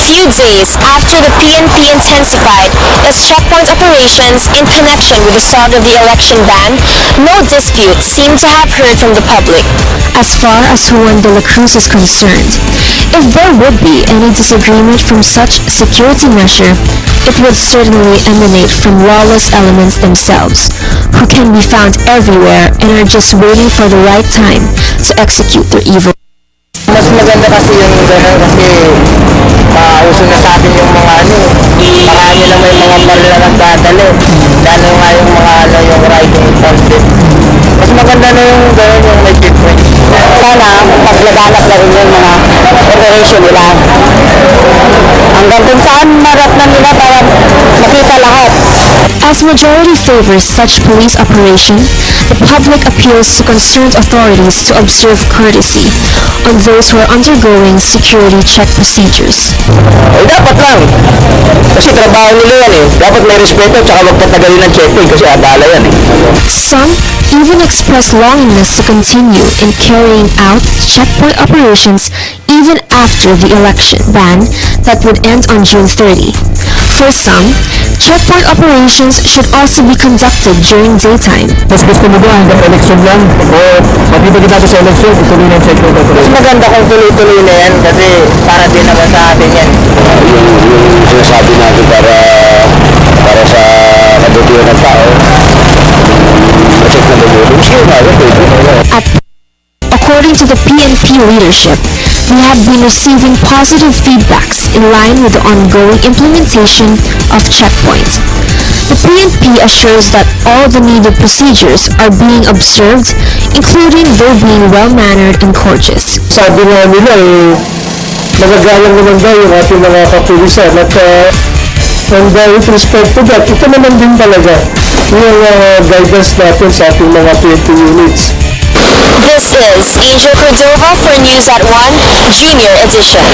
few days after the PNP intensified its checkpoint operations in connection with the start of the election ban, no dispute seemed to have heard from the public. As far as Juan de la Cruz is concerned, if there would be any disagreement from such security measure, it would certainly emanate from lawless elements themselves, who can be found everywhere and are just waiting for the right time to execute their evil. Mas maganda kasi yung gano'n kasi uso na sa atin yung mga marami lang may mga baril na nagdadali. Lalo nga yung mga yung riding transit. Mas maganda na yung gano'n yung may checkpoint. Sana paglaganap na rin yung mga operation nila. Hanggang kung saan marap na nila para makita lahat. As majority favors such police operation, the public appeals to concerned authorities to observe courtesy on those who are undergoing security check procedures. Dapat lang. Kasi trabaho nila yan eh. Dapat may respeto tsaka huwag patagalin ng checkpoint kasi abala yan eh. Some even express longingness to continue in carrying out checkpoint operations even after the election ban that would end on June 30. For some, checkpoint operations should also be conducted during daytime. Mas gusto mo ba hanggang election lang? O matibagin natin sa election, ituloy na yung checkpoint operation? Mas maganda kung tuloy-tuloy na yan kasi para din naman sa atin yan. Yung sinasabi natin para sa kabutihan ng tao, check na At according to the PNP leadership, we have been receiving positive feedbacks in line with the ongoing implementation of checkpoints. The PNP assures that all the needed procedures are being observed, including their being well-mannered and courteous. Sabi nga nila magagalang naman daw yung ating mga kapulisan at and with respect to that, ito naman din talaga yung guidance natin sa ating mga PNP units. This is Angel Cordova for News at 1, Junior Edition.